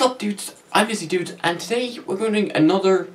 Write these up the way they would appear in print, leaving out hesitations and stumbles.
What's up, dudes? I'm D1ZZY, and today we're doing another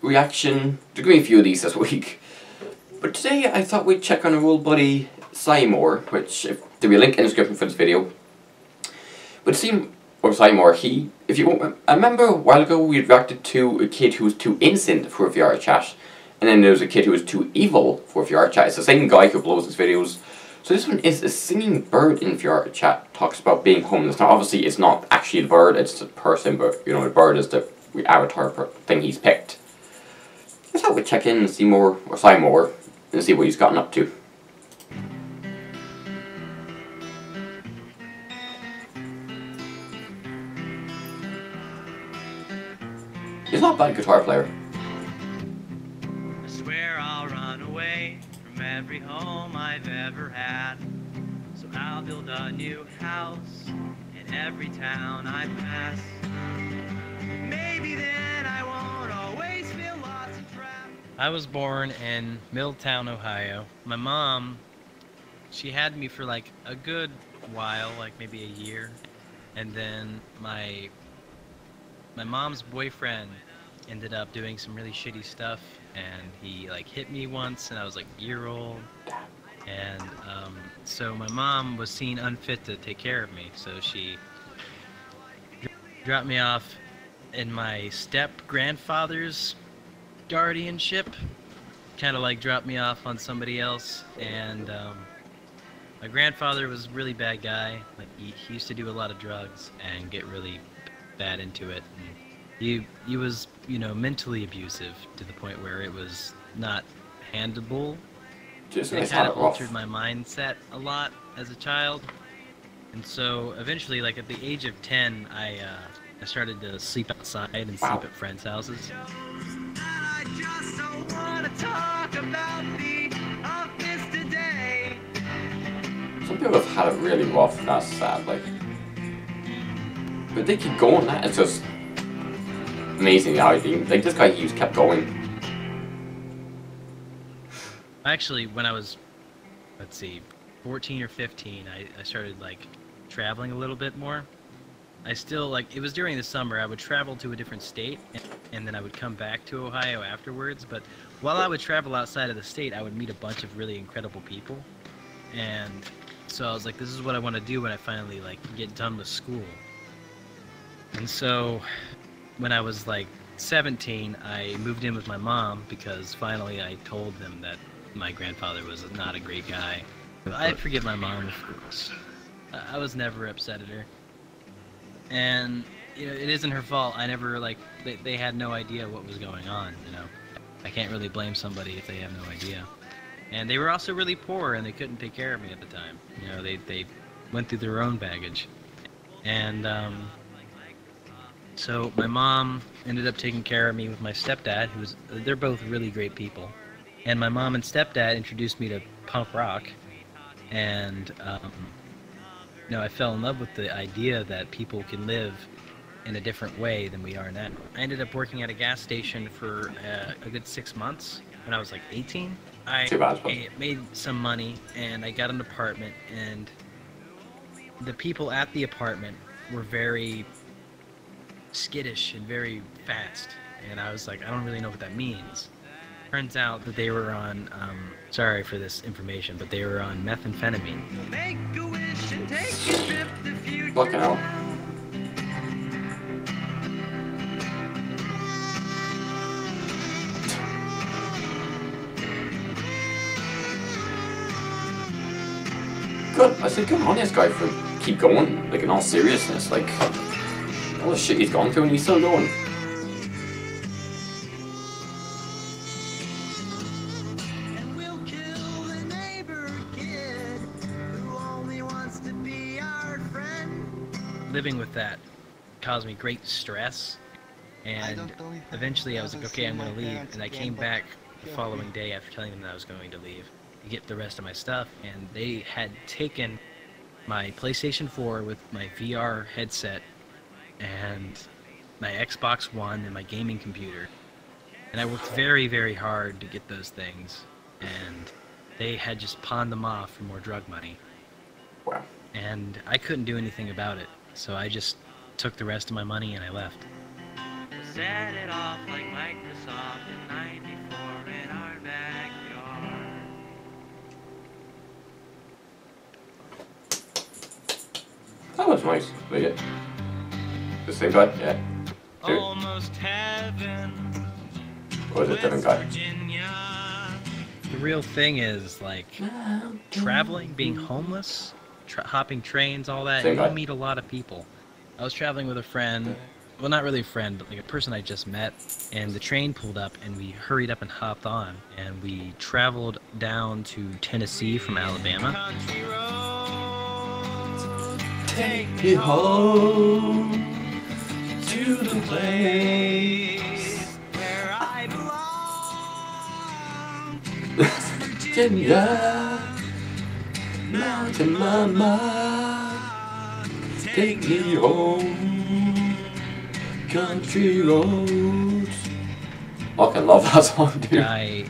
reaction. There's going to be a few of these this week. But today I thought we'd check on our old buddy Seymour, which there'll be a link in the description for this video. But Seymour, if you remember a while ago we reacted to a kid who was too innocent for a VR chat, and then there was a kid who was too evil for a VR chat. It's the same guy who uploads his videos. So this one is a singing bird in VR chat, talks about being homeless. Now obviously it's not actually the bird, it's a person, but you know, the bird is the avatar thing he's picked. I thought we'd check in and see more, or Seymour, and see what he's gotten up to. He's not a bad guitar player. I swear I'll run away from every home I've ever had. So I'll build a new house in every town I pass. Maybe then I won't always feel lost and trapped. I was born in Middletown, Ohio. My mom, she had me for like a good while, like maybe a year. And then my mom's boyfriend ended up doing some really shitty stuff, and he like hit me once, and I was like a year old, and so my mom was seen unfit to take care of me, so she dropped me off in my step grandfather's guardianship, kind of like dropped me off on somebody else. And my grandfather was a really bad guy. Like he used to do a lot of drugs and get really bad into it, and he was, you know, mentally abusive to the point where it was not handleable. It kind of altered my mindset a lot as a child, and so eventually, like at the age of 10, I started to sleep outside and sleep at friends' houses. I just don't want to talk about the office today. Some people have had it really rough, and that's sad, like. But they keep going, that is just amazing how like this guy, he just kept going. Actually, when I was, let's see, 14 or 15, I started like traveling a little bit more. I still, like, it was during the summer, I would travel to a different state, and then I would come back to Ohio afterwards. But while I would travel outside of the state, I would meet a bunch of really incredible people. And so I was like, this is what I want to do when I finally like get done with school. And so when I was like 17, I moved in with my mom because finally I told them that my grandfather was not a great guy. I forgive my mom, of course. I was never upset at her. And you know, it isn't her fault. I never, like, they had no idea what was going on, you know. I can't really blame somebody if they have no idea. And they were also really poor, and they couldn't take care of me at the time. You know, they went through their own baggage. And so my mom ended up taking care of me with my stepdad, they're both really great people. And my mom and stepdad introduced me to punk rock, and you know, I fell in love with the idea that people can live in a different way than we are now. I ended up working at a gas station for a good 6 months when I was like 18. I made some money, and I got an apartment, and the people at the apartment were very skittish and very fast, and I was like, I don't really know what that means. Turns out that they were on, sorry for this information, but they were on methamphetamine. Fucking hell. Good, I said good on this guy for keep going, like in all seriousness, like all the shit he's gone through and he's still going. Living with that caused me great stress, and eventually I was like, okay, I'm going to leave. And I came back the following day after telling them that I was going to leave to get the rest of my stuff, and they had taken my PlayStation 4 with my VR headset and my Xbox One and my gaming computer. And I worked very, very hard to get those things, and they had just pawned them off for more drug money. Wow. And I couldn't do anything about it, so I just took the rest of my money and I left. Set it off like Microsoft in '94 in our backyard. That was nice. Wait, yeah. The same guy? Yeah. Dude. Almost heaven. Or is it a different guy? The real thing is, like, traveling, being homeless, hopping trains, all that, Same you guy. meet a lot of people. I was traveling with a friend, well, not really a friend, but like a person I just met, and the train pulled up, and we hurried up and hopped on, and we traveled down to Tennessee from Alabama. Take me home to the place where I belong. Virginia, Mountain Mama, take me home, country roads. I can love that song, dude. I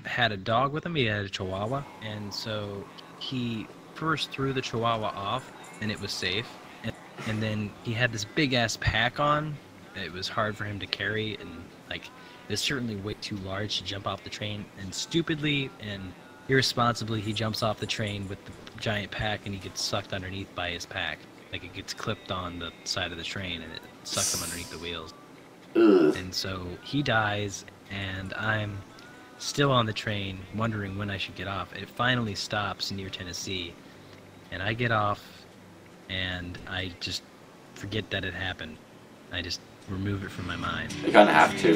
had a dog with him, he had a Chihuahua, and so he first threw the Chihuahua off, and it was safe. And then he had this big ass pack on. It was hard for him to carry, and like it was certainly way too large to jump off the train. And stupidly and irresponsibly, he jumps off the train with the giant pack, and he gets sucked underneath by his pack. Like it gets clipped on the side of the train, and it sucks him underneath the wheels. Ugh. And so he dies, and I'm still on the train, wondering when I should get off. It finally stops near Tennessee, and I get off. And I just forget that it happened. I just remove it from my mind. You kind of have to.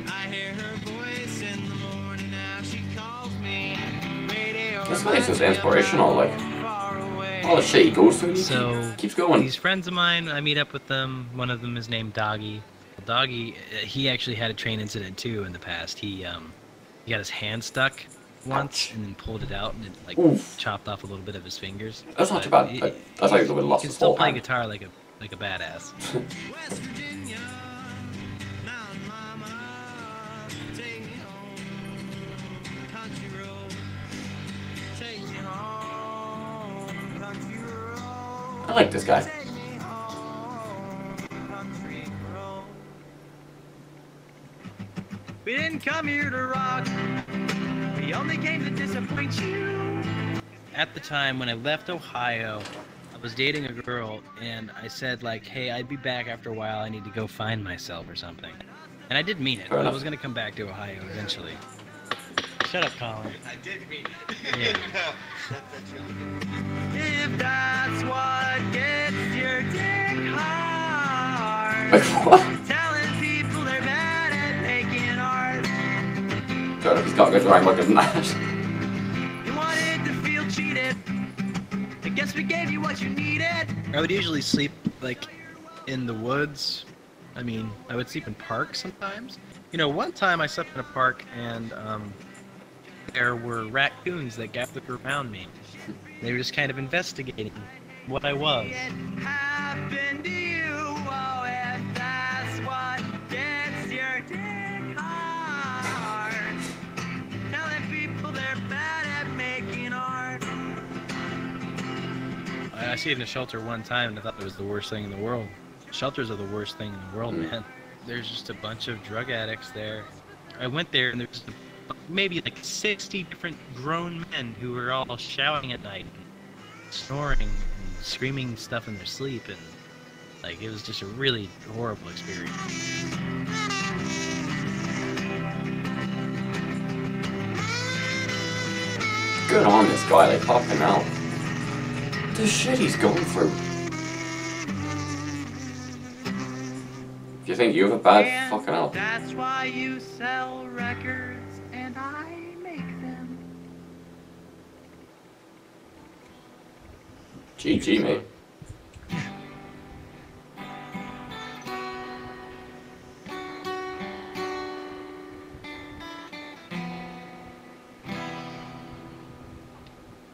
I hear her voice in the morning now she calls me. This guy's just inspirational, like all the shit he goes through. So Keeps going. these friends of mine, I meet up with them. One of them is named Doggy. Doggy, he actually had a train incident too in the past. He got his hand stuck once. Ouch. And then pulled it out, and it like Oof. chopped off a little bit of his fingers. That's not But too bad. That's like the way he lost can his still whole play hand. guitar like a badass. West Virginia, Mountain Mama, take me home, country road, take me home, country road. I like this guy. Take me home, country road. We didn't come here to rock. We only came to disappoint you. At the time when I left Ohio, I was dating a girl, and I said like, hey, I'd be back after a while, I need to go find myself or something. And I did mean it. Fair I enough. was going to come back to Ohio eventually. Shut up, Colin. I did mean it. Yeah. If that's what gets your dick hard. Like what? Telling people they're bad at making art. God, if he's got good rhyme looking than that. You wanted to feel cheated. I guess we gave you what you needed. I would usually sleep like in the woods. I mean, I would sleep in parks sometimes. You know, one time I slept in a park, and there were raccoons that gathered around me. They were just kind of investigating what I was. It happened to you. Oh, if that's what gets your dick hard. Telling people they're bad at making art. I stayed in a shelter one time, and I thought it was the worst thing in the world. Shelters are the worst thing in the world, man. There's just a bunch of drug addicts there. I went there, and there's maybe like 60 different grown men who were all shouting at night, and snoring and screaming stuff in their sleep, and like it was just a really horrible experience. Good on this guy, like fucking hell. The shit he's going through. If you think you have a bad And fucking hell. that's why you sell records and I make them. GG, mate.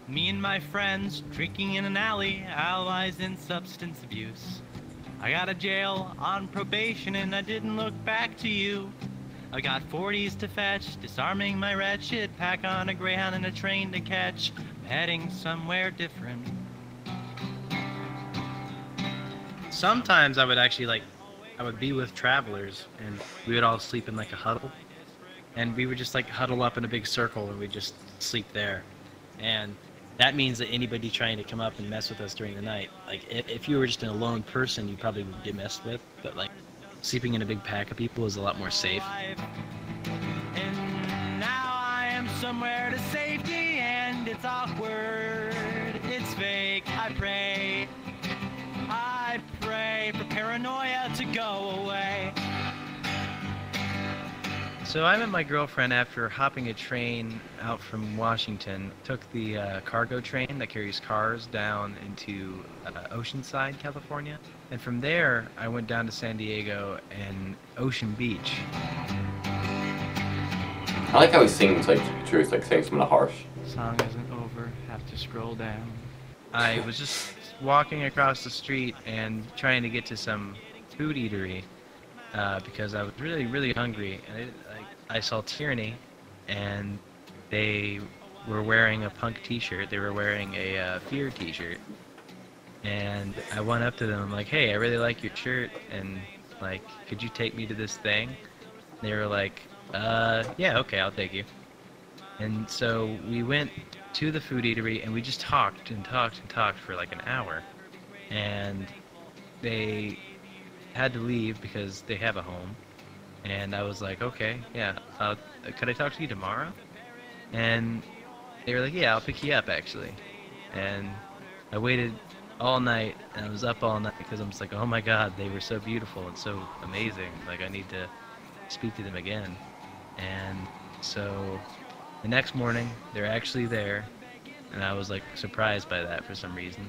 Me and my friends drinking in an alley, allies in substance abuse. I got a jail on probation and I didn't look back to you. I got 40s to fetch, disarming my wretched pack on a Greyhound and a train to catch. I'm heading somewhere different. Sometimes I would actually I would be with travelers and we would all sleep in like a huddle. And we would just like huddle up in a big circle and we'd just sleep there. And that means that anybody trying to come up and mess with us during the night, like if you were just an alone person, you probably would get messed with. But like sleeping in a big pack of people is a lot more safe. And now I am somewhere to safety, and it's awkward, it's fake. I pray for paranoia to go away. So I met my girlfriend after hopping a train out from Washington. Took the cargo train that carries cars down into Oceanside, California. And from there, I went down to San Diego and Ocean Beach. I like how he sings like truth, like saying something harsh. Song isn't over, have to scroll down. I was just walking across the street and trying to get to some food eatery because I was really, really hungry. And I saw Tyranny, and they were wearing a punk t-shirt. They were wearing a Fear t-shirt. And I went up to them, I'm like, hey, I really like your shirt, and like, could you take me to this thing? They were like, yeah, okay, I'll take you. And so we went to the food eatery, and we just talked and talked and talked for like an hour. And they had to leave because they have a home. And I was like, okay, yeah, could I talk to you tomorrow? And they were like, yeah, I'll pick you up, actually. And I waited all night, and I was up all night because I'm just like, oh my god, they were so beautiful and so amazing. Like, I need to speak to them again. And so the next morning, they're actually there, and I was like surprised by that for some reason.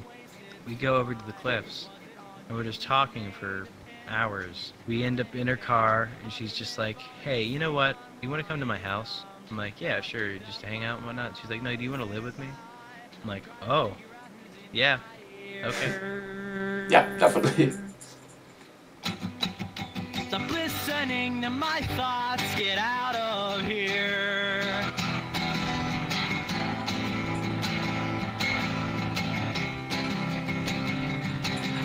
We go over to the cliffs, and we're just talking for hours. We end up in her car, and she's just like, hey, you know what? You want to come to my house? I'm like, yeah, sure, just to hang out and whatnot. She's like, no, do you want to live with me? I'm like, oh, yeah, okay. Yeah, definitely. Stop listening to my thoughts, get out of here.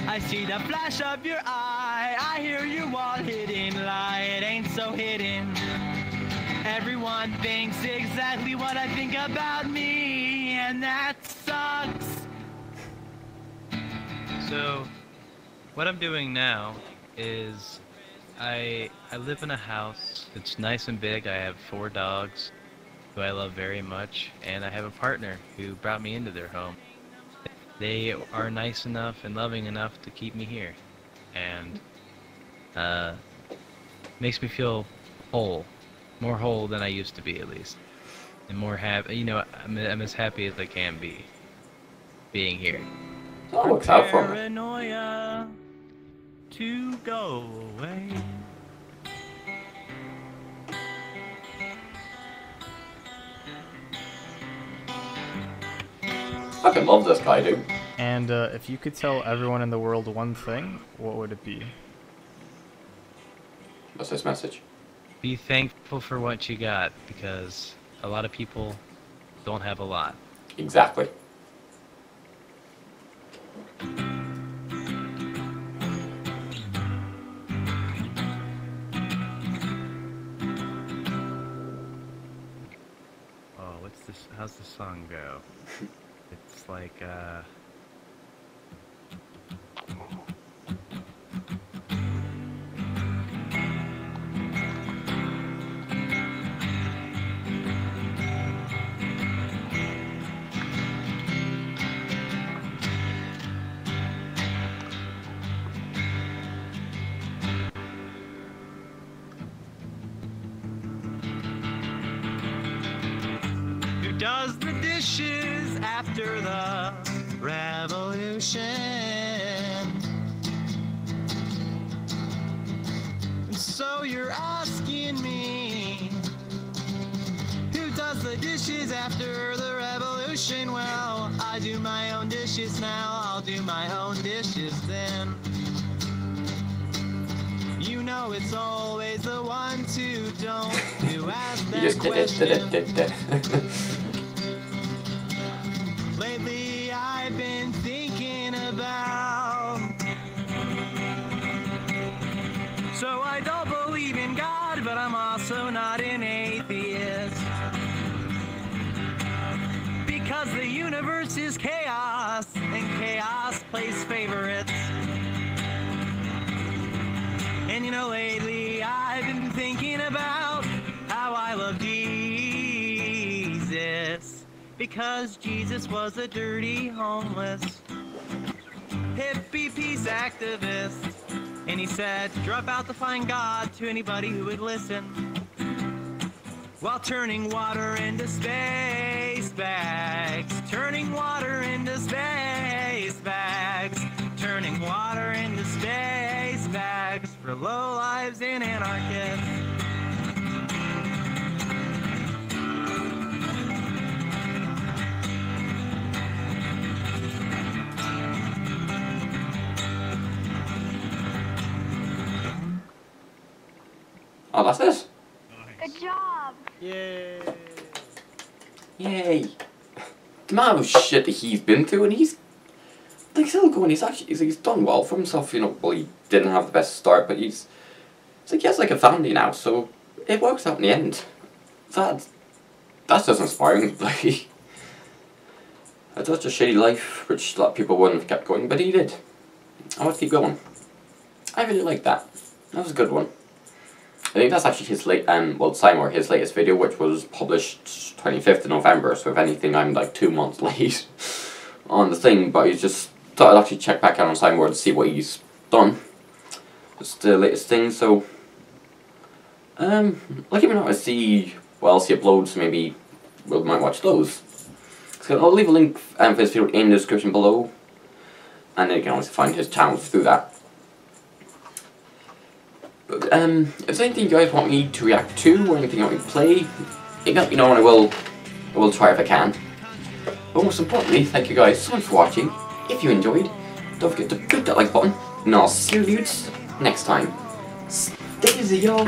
I see the flash of your eye, I hear you all hidden lie, it ain't so hidden. Everyone thinks exactly what I think about me, and that sucks. So, what I'm doing now is I live in a house that's nice and big. I have 4 dogs who I love very much, and I have a partner who brought me into their home. They are nice enough and loving enough to keep me here, and makes me feel whole, more whole than I used to be, at least, and more happy. You know, I'm as happy as I can be being here. Oh, works out for me. Paranoia to go away. Fucking love this guy, dude. And if you could tell everyone in the world one thing, what would it be? What's this message? Be thankful for what you got, because a lot of people don't have a lot. Exactly. Oh, what's this? How's the song go? It's like, Who does the dishes after the revolution? So you're asking me, who does the dishes after the revolution? Well, I do my own dishes now, I'll do my own dishes then. You know it's always the ones who don't who ask You that just question. did. Lately I've been thinking about. So I don't believe in God, but I'm also not an atheist. Because the universe is chaos, and chaos plays favorites. And you know, lately I've been thinking about how I love Jesus. Because Jesus was a dirty, homeless, hippie peace activist. And he said, drop out to find God to anybody who would listen. While turning water into space bags. Turning water into space bags. Turning water into space bags for lowlives and anarchists. Oh, that's it. Good job. Yay! Yay. The amount of shit that he's been through, and he's like still going. He's done well for himself. You know, well, he didn't have the best start, but it's like he has like a family now, so it works out in the end. That's just inspiring. Like, that's such a shitty life, which a lot of people wouldn't have kept going, but he did. I want to keep going. I really like that. That was a good one. I think that's actually his Seymour, his latest video, which was published 25th of November, so if anything, I'm like 2 months late on the thing, but he's just thought I'd actually check back out on Seymour to see what he's done. It's the latest thing, so like if you want to see what else he uploads, maybe we might watch those. So I'll leave a link for his video in the description below, and then you can always find his channel through that. But if there's anything you guys want me to react to, or anything you want me to play, you can let me know, and I will try if I can. But most importantly, thank you guys so much for watching. If you enjoyed, don't forget to click that like button, and I'll see you dudes next time. Stay easy, y'all.